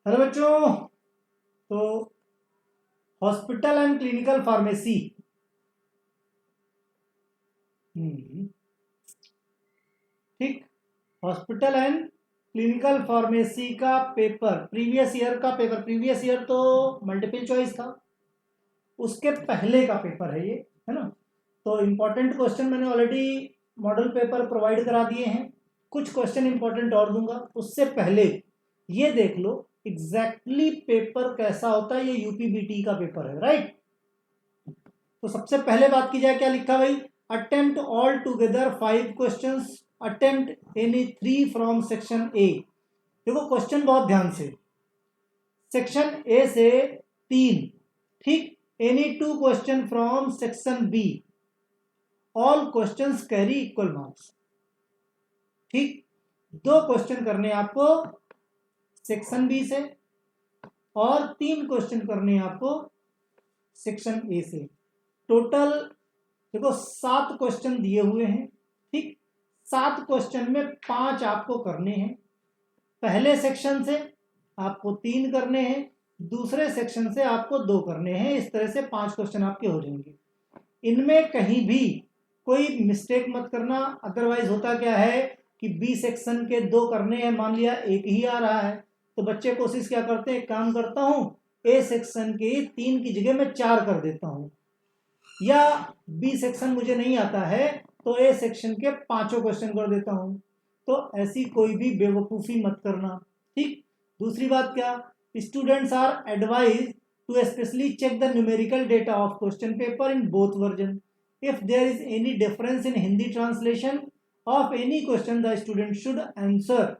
Hello बच्चों। तो hospital and clinical pharmacy, ठीक, हॉस्पिटल एंड क्लिनिकल फार्मेसी का पेपर, प्रीवियस ईयर का पेपर। प्रीवियस ईयर तो मल्टीपल चॉइस था, उसके पहले का पेपर है ये, है ना। तो इंपॉर्टेंट क्वेश्चन मैंने ऑलरेडी मॉडल पेपर प्रोवाइड करा दिए हैं, कुछ क्वेश्चन इंपॉर्टेंट और दूंगा। उससे पहले ये देख लो एग्जैक्टली पेपर कैसा होता है। ये यूपीबीटी का पेपर है, राइट। तो सबसे पहले बात की जाए, क्या लिखा भाई, attempt all together 5 questions, attempt any 3 from section A. देखो क्वेश्चन बहुत ध्यान से, सेक्शन ए से 3, ठीक, any 2 question from section B, all questions carry equal marks, ठीक। 2 क्वेश्चन करने आपको सेक्शन बी से और 3 क्वेश्चन करने आपको सेक्शन ए से। टोटल देखो 7 क्वेश्चन दिए हुए हैं, ठीक। 7 क्वेश्चन में 5 आपको करने हैं। पहले सेक्शन से आपको 3 करने हैं, दूसरे सेक्शन से आपको 2 करने हैं। इस तरह से 5 क्वेश्चन आपके हो जाएंगे। इनमें कहीं भी कोई मिस्टेक मत करना, अदरवाइज होता क्या है कि बी सेक्शन के 2 करने हैं, मान लिया एक ही आ रहा है, तो बच्चे कोशिश क्या करते हैं, काम करता हूं ए सेक्शन के 3 की जगह मैं 4 कर देता हूं, या बी सेक्शन मुझे नहीं आता है तो ए सेक्शन के 5 क्वेश्चन कर देता हूं। तो ऐसी कोई भी बेवकूफ़ी मत करना, ठीक। दूसरी बात क्या, students are advise to specially check the numerical data of question paper in both version. If there is any difference in Hindi translation of any question, the student should answer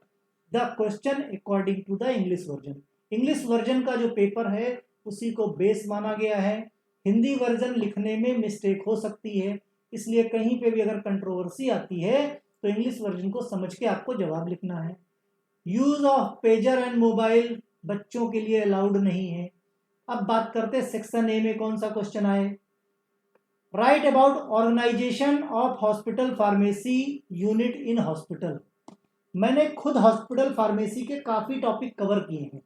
the question according to the English version. English version का जो paper है उसी को base माना गया है। Hindi version लिखने में मिस्टेक हो सकती है, इसलिए कहीं पे भी अगर कंट्रोवर्सी आती है तो इंग्लिश वर्जन को समझ के आपको जवाब लिखना है। Use of pager and mobile बच्चों के लिए अलाउड नहीं है। अब बात करते हैं सेक्शन ए में कौन सा क्वेश्चन आए। Write about organisation of hospital pharmacy unit in hospital. मैंने खुद हॉस्पिटल फार्मेसी के काफी टॉपिक कवर किए हैं,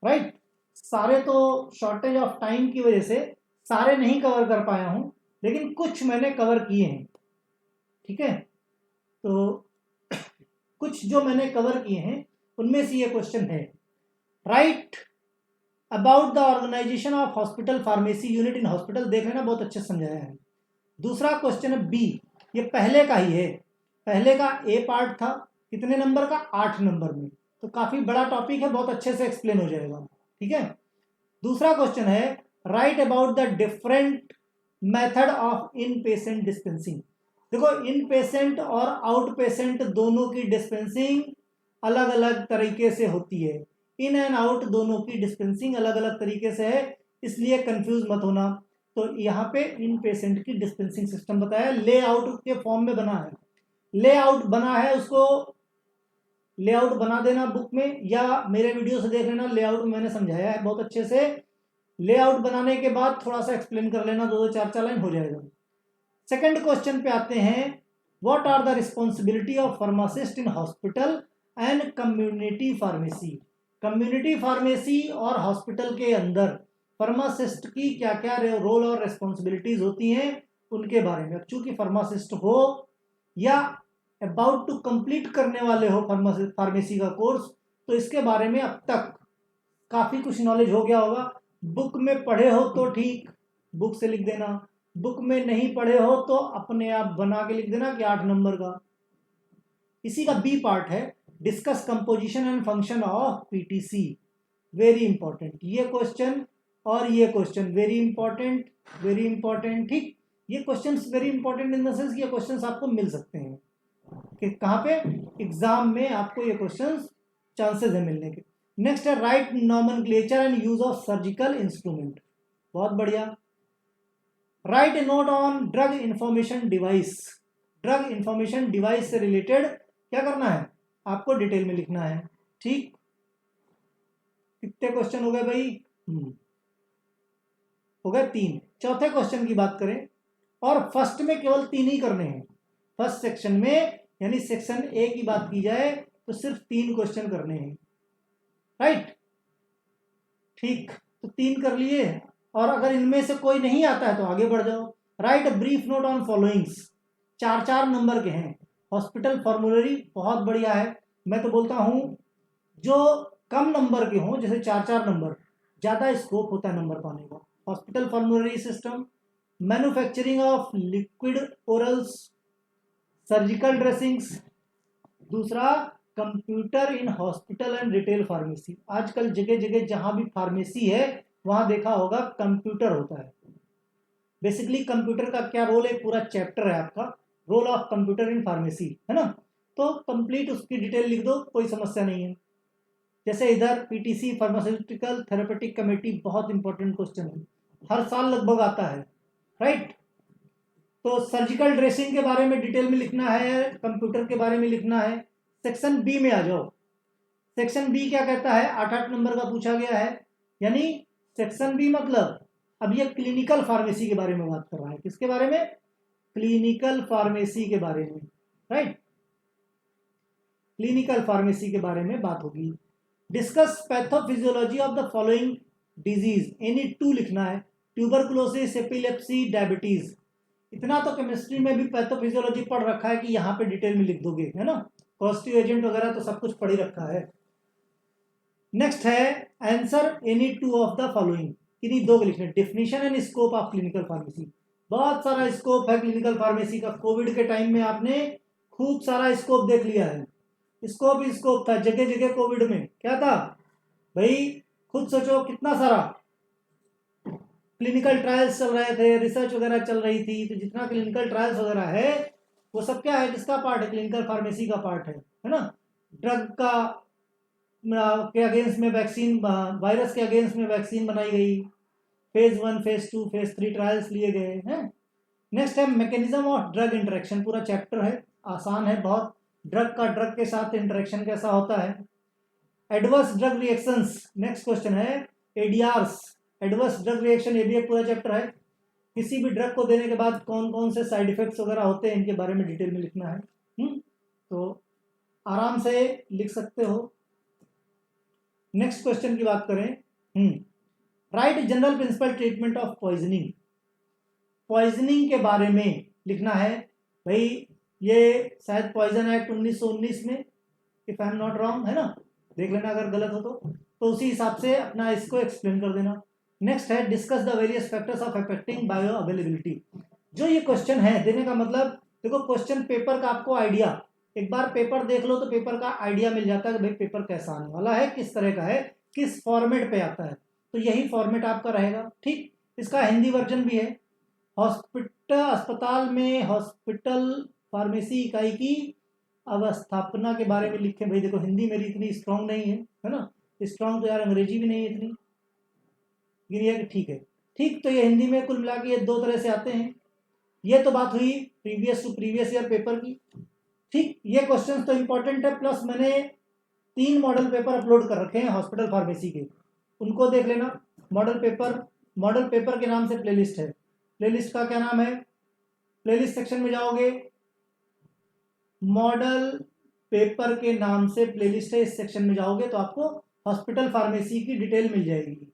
राइट। सारे तो शॉर्टेज ऑफ टाइम की वजह से सारे नहीं कवर कर पाया हूं, लेकिन कुछ मैंने कवर किए हैं, ठीक है। तो कुछ जो मैंने कवर किए हैं उनमें से ये क्वेश्चन है, write about the organisation of hospital pharmacy unit in hospital. देख लेना, बहुत अच्छे समझाया है। दूसरा क्वेश्चन है बी, ये पहले का ही है, पहले का ए पार्ट था, कितने नंबर का, 8 नंबर में, तो काफी बड़ा टॉपिक है, बहुत अच्छे से एक्सप्लेन हो जाएगा, ठीक है। दूसरा क्वेश्चन है, write about the different method of in patient dispensing. देखो इन पेशेंट और आउट पेशेंट दोनों की डिस्पेंसिंग अलग अलग तरीके से होती है। इन एंड आउट दोनों की डिस्पेंसिंग अलग अलग तरीके से है, इसलिए कंफ्यूज मत होना। तो यहाँ पे इन पेशेंट की डिस्पेंसिंग सिस्टम बताया, लेआउट के फॉर्म में बना है, लेआउट बना है, उसको लेआउट बना देना बुक में या मेरे वीडियो से देख लेना, लेआउट मैंने समझाया है बहुत अच्छे से। लेआउट बनाने के बाद थोड़ा सा एक्सप्लेन कर लेना, 2-4 लाइन हो जाएगा। सेकंड क्वेश्चन पे आते हैं, what are the responsibility of pharmacist in hospital and community pharmacy. Community pharmacy और हॉस्पिटल के अंदर फार्मासिस्ट की क्या क्या रोल और रिस्पॉन्सिबिलिटीज होती हैं उनके बारे में। चूंकि फार्मासिस्ट हो या अबाउट टू कंप्लीट करने वाले हो फार्मेसी का कोर्स, तो इसके बारे में अब तक काफी कुछ नॉलेज हो गया होगा। बुक में पढ़े हो तो ठीक, बुक से लिख देना, बुक में नहीं पढ़े हो तो अपने आप बना के लिख देना कि 8 नंबर का। इसी का बी पार्ट है, discuss composition and function of PTC. Very important ये क्वेश्चन और ये question, very important, very important, ठीक। ये questions very important in the sense ये क्वेश्चंस आपको मिल सकते हैं कि कहाँ पे, एग्जाम में आपको ये क्वेश्चंस चांसेस है मिलने के। नेक्स्ट है, right nomenclature and use of surgical instrument. बहुत बढ़िया। Right A note on drug information device. Drug information device से रिलेटेड क्या करना है, आपको डिटेल में लिखना है, ठीक। कितने क्वेश्चन हो गए भाई, हो गए 3। चौथे क्वेश्चन की बात करें, और फर्स्ट में केवल 3 ही करने हैं। फर्स्ट सेक्शन में यानी सेक्शन ए की बात की जाए तो सिर्फ 3 क्वेश्चन करने हैं, राइट। ठीक, तो 3 कर लिए, और अगर इनमें से कोई नहीं आता है तो आगे बढ़ जाओ। Right a brief note on followings, 4 number के हैं। हॉस्पिटल फॉर्मूलरी बहुत बढ़िया है। मैं तो बोलता हूं जो कम नंबर के हों, जैसे 4 नंबर, ज़्यादा स्कोप होता है नंबर पाने का। Hospital formulary system, manufacturing of liquid orals, surgical dressings, दूसरा computer in hospital and retail pharmacy. आजकल जगह जगह जहां भी फार्मेसी है वहां देखा होगा कंप्यूटर होता है। बेसिकली कंप्यूटर का क्या रोल है, पूरा चैप्टर है आपका, role of computer in pharmacy, है ना। तो कंप्लीट उसकी डिटेल लिख दो, कोई समस्या नहीं है। जैसे इधर पीटीसी फार्मास्यूटिकल थेरेपेटिक कमेटी, बहुत इंपॉर्टेंट क्वेश्चन है, हर साल लगभग आता है, राइट। तो सर्जिकल ड्रेसिंग के बारे में डिटेल में लिखना है, कंप्यूटर के बारे में लिखना है। सेक्शन बी में आ जाओ। सेक्शन बी क्या कहता है, 8 नंबर का पूछा गया है। यानी सेक्शन बी मतलब अब ये क्लिनिकल फार्मेसी के बारे में बात कर रहा है। किसके बारे में, क्लिनिकल फार्मेसी के बारे में, राइट। क्लिनिकल फार्मेसी के बारे में बात होगी। Discuss pathophysiology of the following disease, any 2 लिखना है, ट्यूबरकुलोसिस, एपिलेप्सी, डायबिटीज। इतना तो केमिस्ट्री में भी पैथोफिजियोलॉजी पढ़ रखा है कि यहाँ पे डिटेल में लिख दोगे, है ना। पॉजिटिव एजेंट वगैरह तो सब कुछ पढ़ ही रखा है। नेक्स्ट है answer any 2 of the following, किन्हीं 2 लिखने। Definition and scope of clinical pharmacy, बहुत सारा स्कोप है क्लिनिकल फार्मेसी का। कोविड के टाइम में आपने खूब सारा स्कोप देख लिया है। स्कोप ही स्कोप था जगह जगह। कोविड में क्या था भाई, खुद सोचो कितना सारा क्लिनिकल ट्रायल्स चल रहे थे, रिसर्च वगैरह चल रही थी। तो जितना क्लिनिकल ट्रायल्स वगैरह है वो सब क्या है, किसका पार्ट है, क्लिनिकल फार्मेसी का पार्ट है ना। ड्रग का के अगेंस्ट में वैक्सीन, वायरस के अगेंस्ट में वैक्सीन बनाई गई, फेज 1, फेज 2, फेज 3 ट्रायल्स लिए गए हैं। नेक्स्ट है मैकेनिज्म ऑफ ड्रग इंटरेक्शन, पूरा चैप्टर है, आसान है बहुत। ड्रग के साथ इंटरेक्शन कैसा होता है। Adverse drug reactions, next question है एडीआरस, एडवर्स ड्रग रिएक्शन, ये भी एक पूरा चैप्टर है। किसी भी ड्रग को देने के बाद कौन कौन से साइड इफेक्ट्स वगैरह होते हैं, इनके बारे में डिटेल में लिखना है। तो आराम से लिख सकते हो। नेक्स्ट क्वेश्चन की बात करें, right general principle treatment of poisoning, poisoning के बारे में लिखना है भाई। ये शायद पॉइजन एक्ट 1919 में, if I am not wrong, है ना, देख लेना अगर गलत हो तो उसी हिसाब से अपना इसको एक्सप्लेन कर देना। नेक्स्ट है discuss the various factors of affecting bio availability. जो ये क्वेश्चन है देने का मतलब, देखो क्वेश्चन पेपर का आपको आइडिया, एक बार पेपर देख लो तो पेपर का आइडिया मिल जाता है कि भाई पेपर कैसा आने वाला है, किस तरह का है, किस फॉर्मेट पे आता है। तो यही फॉर्मेट आपका रहेगा, ठीक। इसका हिंदी वर्जन भी है। हॉस्पिटल, अस्पताल में हॉस्पिटल फार्मेसी इकाई की अवस्थापना के बारे में लिखे। भाई देखो हिंदी मेरी इतनी स्ट्रांग नहीं है ना, स्ट्रांग तो यार अंग्रेजी भी नहीं है इतनी, ये ठीक है, ठीक। तो ये हिंदी में कुल मिला के ये 2 तरह से आते हैं। ये तो बात हुई previous to previous year paper की, ठीक। ये क्वेश्चंस तो इंपॉर्टेंट है, प्लस मैंने 3 मॉडल पेपर अपलोड कर रखे हैं हॉस्पिटल फार्मेसी के, उनको देख लेना। मॉडल पेपर के नाम से प्लेलिस्ट है। प्लेलिस्ट का क्या नाम है, प्लेलिस्ट सेक्शन में जाओगे, मॉडल पेपर के नाम से प्लेलिस्ट है, इस सेक्शन में जाओगे तो आपको हॉस्पिटल फार्मेसी की डिटेल मिल जाएगी,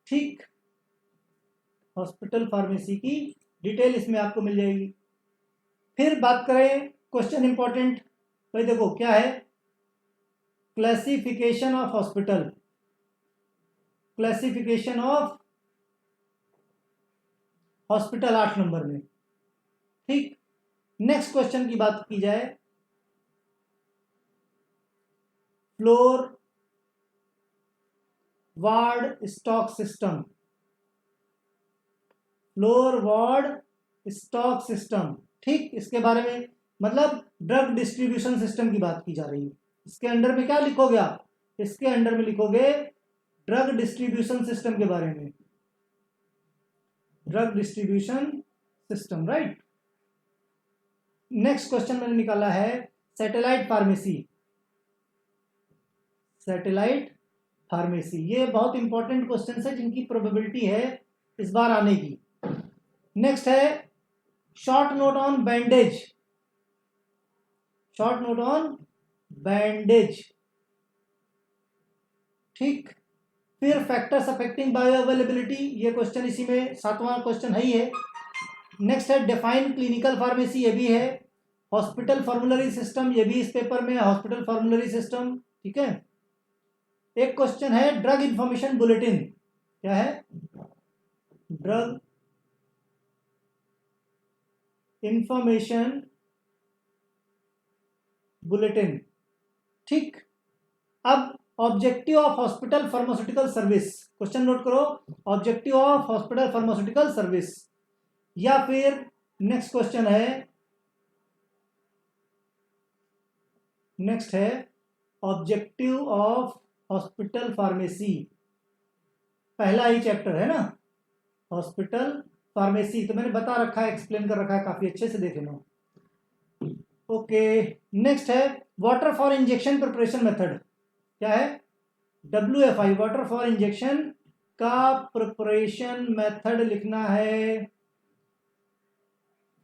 ठीक। हॉस्पिटल फार्मेसी की डिटेल इसमें आपको मिल जाएगी। फिर बात करें क्वेश्चन इंपॉर्टेंट, भाई देखो क्या है, classification of hospital, classification of hospital 8 number में, ठीक। नेक्स्ट क्वेश्चन की बात की जाए, floor ward stock system, floor ward stock system, ठीक। इसके बारे में मतलब ड्रग डिस्ट्रीब्यूशन सिस्टम की बात की जा रही है। इसके अंडर में क्या लिखोगे आप, इसके अंडर में लिखोगे ड्रग डिस्ट्रीब्यूशन सिस्टम के बारे में, drug distribution system, right. Next question मैंने निकाला है सैटेलाइट फार्मेसी, सैटेलाइट फार्मेसी। ये बहुत इंपॉर्टेंट क्वेश्चन है जिनकी प्रोबेबिलिटी है इस बार आने की। नेक्स्ट है short note on bandage, short note on bandage, ठीक। फिर फैक्टर्स अफेक्टिंग बायो अवेलेबिलिटी, ये क्वेश्चन इसी में 7वां क्वेश्चन है ही है। नेक्स्ट है डिफाइन क्लिनिकल फार्मेसी, ये भी है। हॉस्पिटल फॉर्मुलरी सिस्टम, ये भी इस पेपर में है, हॉस्पिटल फॉर्मुलरी सिस्टम, ठीक है। एक क्वेश्चन है ड्रग इंफॉर्मेशन बुलेटिन, क्या है, ड्रग इंफॉर्मेशन बुलेटिन, ठीक। अब objective of hospital pharmaceutical service, question note करो, objective of hospital pharmaceutical service. या फिर नेक्स्ट क्वेश्चन है, नेक्स्ट है ऑब्जेक्टिव ऑफ हॉस्पिटल फार्मेसी, पहला ही चैप्टर है ना, हॉस्पिटल फार्मेसी, तो मैंने बता रखा है, एक्सप्लेन कर रखा है, काफी अच्छे से देख लेना। ओके, नेक्स्ट है water for injection preparation method, क्या है, WFI, वाटर फॉर इंजेक्शन का प्रिपरेशन मेथड लिखना है।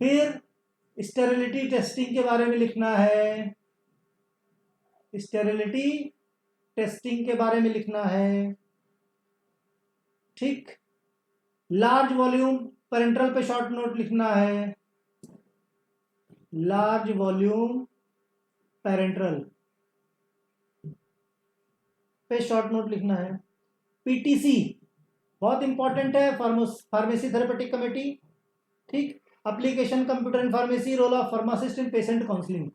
फिर स्टेरिलिटी टेस्टिंग के बारे में लिखना है, स्टेरिलिटी टेस्टिंग के बारे में लिखना है, ठीक। लार्ज वॉल्यूम पेरेंट्रल पे शॉर्ट नोट लिखना है, लार्ज वॉल्यूम पेरेंट्रल पे शॉर्ट नोट लिखना है। PTC बहुत इंपॉर्टेंट है, फार्मेसी थेरेपेटिक कमेटी, ठीक। Application computer in pharmacy, role of pharmacist in patient counselling,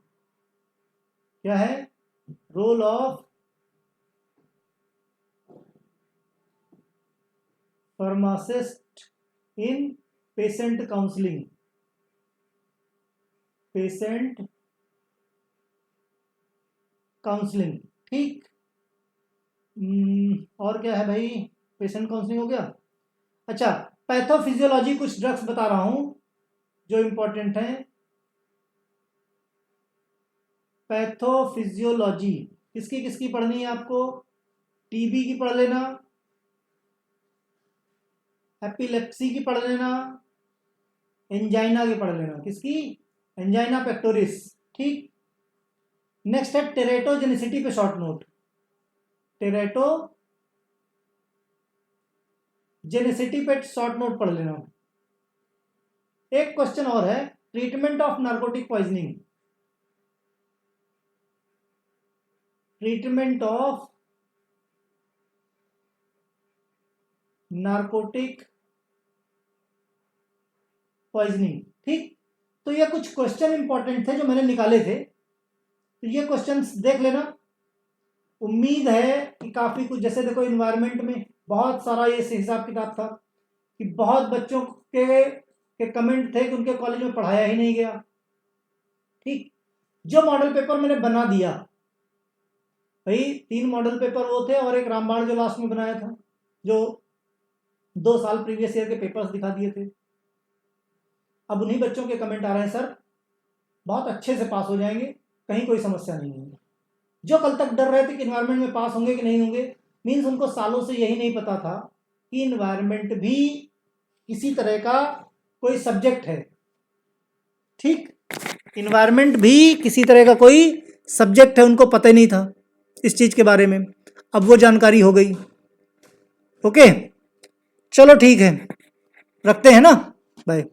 क्या है, role of pharmacist in patient counselling, patient counselling, ठीक। और क्या है भाई, पेशेंट काउंसलिंग हो गया। अच्छा, पैथोफिजियोलॉजी, कुछ ड्रग्स बता रहा हूं जो इंपॉर्टेंट है। पैथोफिजियोलॉजी किसकी किसकी पढ़नी है आपको, TB की पढ़ लेना, एपिलेप्सी की पढ़ लेना, एंजाइना की पढ़ लेना, किसकी, एंजाइना पेक्टोरिस, ठीक। नेक्स्ट है टेरेटोजेनिसिटी पे शॉर्ट नोट, टेरेटोजेनिसिटी पे शॉर्ट नोट पढ़ लेना। एक क्वेश्चन और है, treatment of narcotic poisoning, treatment of narcotic poisoning, ठीक। तो ये कुछ क्वेश्चन इंपॉर्टेंट थे जो मैंने निकाले थे, तो ये क्वेश्चंस देख लेना। उम्मीद है कि काफी कुछ, जैसे देखो इन्वायरमेंट में बहुत सारा ये हिसाब किताब था कि बहुत बच्चों के कमेंट थे कि उनके कॉलेज में पढ़ाया ही नहीं गया, ठीक। जो मॉडल पेपर मैंने बना दिया भाई, 3 मॉडल पेपर वो थे और एक रामबाण जो लास्ट में बनाया था, जो 2 साल प्रीवियस ईयर के पेपर्स दिखा दिए थे। अब उन्हीं बच्चों के कमेंट आ रहे हैं, सर बहुत अच्छे से पास हो जाएंगे, कहीं कोई समस्या नहीं है। जो कल तक डर रहे थे कि इन्वायरमेंट में पास होंगे कि नहीं होंगे, मीन्स उनको सालों से यही नहीं पता था कि इन्वायरमेंट भी किसी तरह का कोई सब्जेक्ट है, ठीक। इन्वायरमेंट भी किसी तरह का कोई सब्जेक्ट है, उनको पता ही नहीं था इस चीज के बारे में, अब वो जानकारी हो गई। ओके, चलो ठीक है, रखते हैं ना, बाय।